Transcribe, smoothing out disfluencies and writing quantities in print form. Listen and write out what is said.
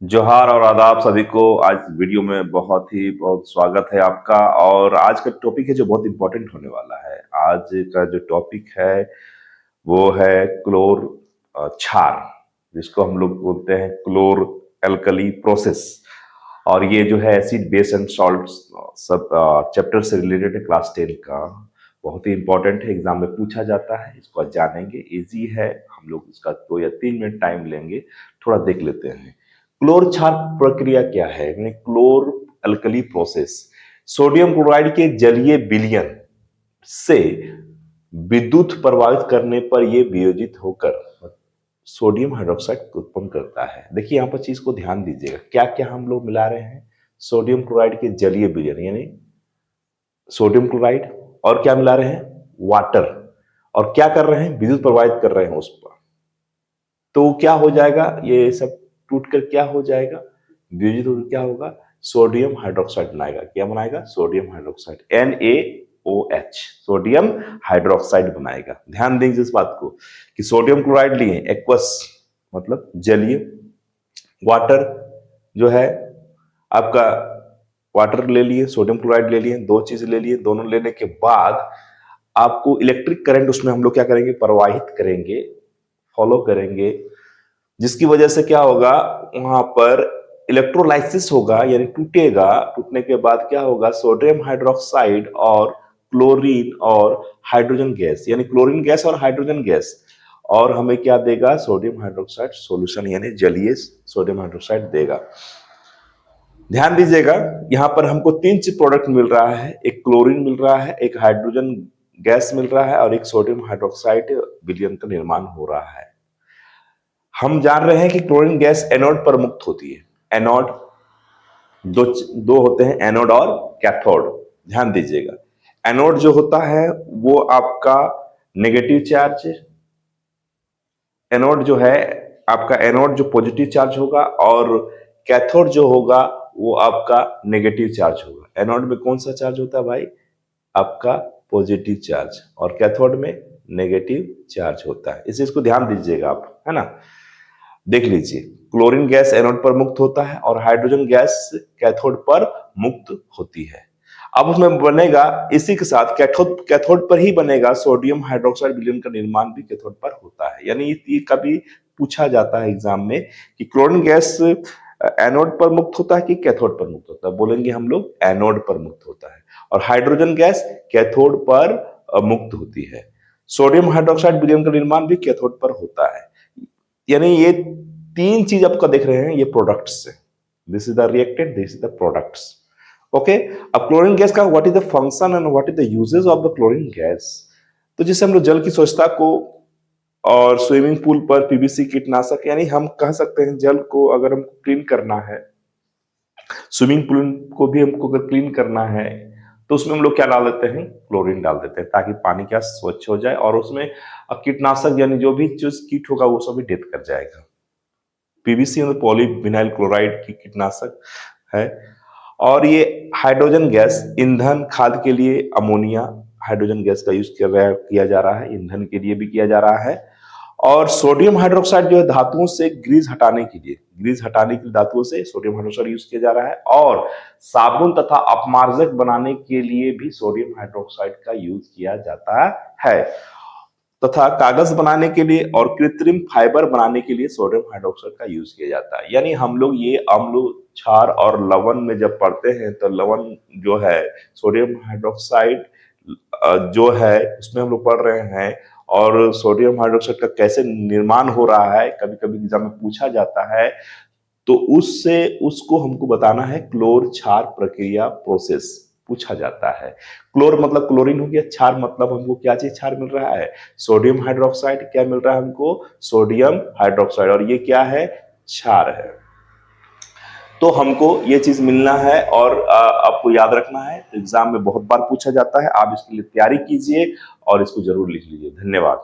जोहार और आदाब सभी को। आज वीडियो में बहुत स्वागत है आपका। और आज का टॉपिक है जो बहुत इंपॉर्टेंट होने वाला है। आज का जो टॉपिक है वो है क्लोर क्षार, जिसको हम लोग बोलते हैं क्लोर एल्कली प्रोसेस। और ये जो है एसिड बेस एंड सॉल्ट सब चैप्टर से रिलेटेड है, क्लास 10 का। बहुत ही इंपॉर्टेंट है, एग्जाम में पूछा जाता है। इसको आज जानेंगे, इजी है। हम लोग इसका 2 या 3 मिनट टाइम लेंगे, थोड़ा देख लेते हैं। क्लोर क्षार प्रक्रिया क्या है, यानी क्लोर अल्कली प्रोसेस। सोडियम क्लोराइड के जलीय विलयन से विद्युत प्रवाहित करने पर यह वियोजित होकर सोडियम हाइड्रोक्साइड उत्पन्न करता है। देखिए यहाँ पर चीज को ध्यान दीजिएगा, क्या क्या हम लोग मिला रहे हैं। सोडियम क्लोराइड के जलीय विलयन यानी सोडियम क्लोराइड, और क्या मिला रहे हैं, वाटर। और क्या कर रहे हैं, विद्युत प्रवाहित कर रहे हैं उस पर। तो क्या हो जाएगा, ये सब टूटकर क्या हो जाएगा, वियोजित होकर क्या होगा, सोडियम हाइड्रोक्साइड बनाएगा। क्या बनाएगा, sodium hydroxide, NaOH, sodium hydroxide बनाएगा। ध्यान दीजिए इस बात को कि सोडियम क्लोराइड लिए एक्वस मतलब जलीय, वाटर जो है आपका, वाटर ले लिए, सोडियम क्लोराइड ले लिए, दो चीज ले लिए। दोनों लेने के बाद आपको इलेक्ट्रिक करंट उसमें हम लोग क्या करेंगे, प्रवाहित करेंगे, फॉलो करेंगे, जिसकी वजह से क्या होगा, वहां पर इलेक्ट्रोलाइसिस होगा, यानी टूटेगा। टूटने के बाद क्या होगा, सोडियम हाइड्रोक्साइड और क्लोरीन और हाइड्रोजन गैस, यानी क्लोरीन गैस और हाइड्रोजन गैस, और हमें क्या देगा, सोडियम हाइड्रोक्साइड सॉल्यूशन, यानी जलीय सोडियम हाइड्रोक्साइड देगा। ध्यान दीजिएगा, यहां पर हमको 3 चीज प्रोडक्ट मिल रहा है। एक क्लोरीन मिल रहा है, एक हाइड्रोजन गैस मिल रहा है, और एक सोडियम हाइड्रोक्साइड विलयन का निर्माण हो रहा है। हम जान रहे हैं कि क्लोरीन गैस एनोड पर मुक्त होती है। एनोड दो दो होते हैं, एनोड और कैथोड। ध्यान दीजिएगा, एनोड जो होता है वो आपका नेगेटिव चार्ज, एनोड जो है आपका, एनोड जो पॉजिटिव चार्ज होगा, और कैथोड जो होगा वो आपका नेगेटिव चार्ज होगा। एनोड में कौन सा चार्ज होता है भाई, आपका पॉजिटिव चार्ज, और कैथोड में नेगेटिव चार्ज होता है। इस चीज को ध्यान दीजिएगा आप, है ना। देख लीजिए, क्लोरीन गैस एनोड पर मुक्त होता है और हाइड्रोजन गैस कैथोड पर मुक्त होती है। अब उसमें बनेगा, इसी के साथ कैथोड कैथोड पर ही बनेगा सोडियम हाइड्रोक्साइड विलयन का निर्माण भी कैथोड पर होता है। यानी ये कभी पूछा जाता है एग्जाम में कि क्लोरीन गैस एनोड पर मुक्त होता है कि कैथोड पर मुक्त होता है, बोलेंगे हम लोग एनोड पर मुक्त होता है, और हाइड्रोजन गैस कैथोड पर मुक्त होती है। सोडियम हाइड्रोक्साइड विलयन का निर्माण भी कैथोड पर होता है। यानी ये 3 चीज आपका देख रहे हैं, ये प्रोडक्ट्स है। This is the reactant, this is the products. Okay, अब क्लोरीन गैस का what is the function and what is the uses of the chlorine gas. तो जिससे हम लोग जल की स्वच्छता को, और स्विमिंग पूल पर पीवीसी कीटनाशक, यानी हम कह सकते हैं जल को अगर हमको क्लीन करना है, स्विमिंग पूल को भी हमको अगर क्लीन करना है, तो उसमें हम लोग क्या डाल देते हैं, क्लोरीन डाल देते हैं, ताकि पानी क्या स्वच्छ हो जाए, और उसमें कीटनाशक यानी जो भी चीज कीट होगा वो सभी डेथ कर जाएगा। पीवीसी मतलब पॉलीविनाइल क्लोराइड की कीटनाशक है। और ये हाइड्रोजन गैस ईंधन, खाद के लिए अमोनिया हाइड्रोजन गैस का यूज किया जा रहा है, ईंधन के लिए भी किया जा रहा है। और सोडियम हाइड्रोक्साइड जो है धातुओं से ग्रीस हटाने के लिए, ग्रीस हटाने के लिए धातुओं से सोडियम हाइड्रोक्साइड यूज किया जा रहा है। और साबुन तथा अपमार्जक बनाने के लिए भी सोडियम हाइड्रोक्साइड का यूज किया जाता है, तथा कागज बनाने के लिए और कृत्रिम फाइबर बनाने के लिए सोडियम हाइड्रोक्साइड का यूज किया जाता है। यानी हम लोग ये अम्ल, क्षार और लवण में जब पढ़ते हैं तो लवण जो है, सोडियम हाइड्रोक्साइड जो है उसमें हम लोग पढ़ रहे हैं, और सोडियम हाइड्रोक्साइड का कैसे निर्माण हो रहा है कभी कभी एग्जाम में पूछा जाता है। तो उससे उसको हमको बताना है, क्लोर क्षार प्रक्रिया प्रोसेस पूछा जाता है। क्लोर मतलब क्लोरीन हो गया, क्षार मतलब हमको क्या चीज क्षार मिल रहा है, सोडियम हाइड्रोक्साइड। क्या मिल रहा है हमको, सोडियम हाइड्रोक्साइड, और ये क्या है, क्षार है। तो हमको ये चीज मिलना है, और आपको याद रखना है। एग्जाम में बहुत बार पूछा जाता है, आप इसके लिए तैयारी कीजिए और इसको जरूर लिख लीजिए। धन्यवाद।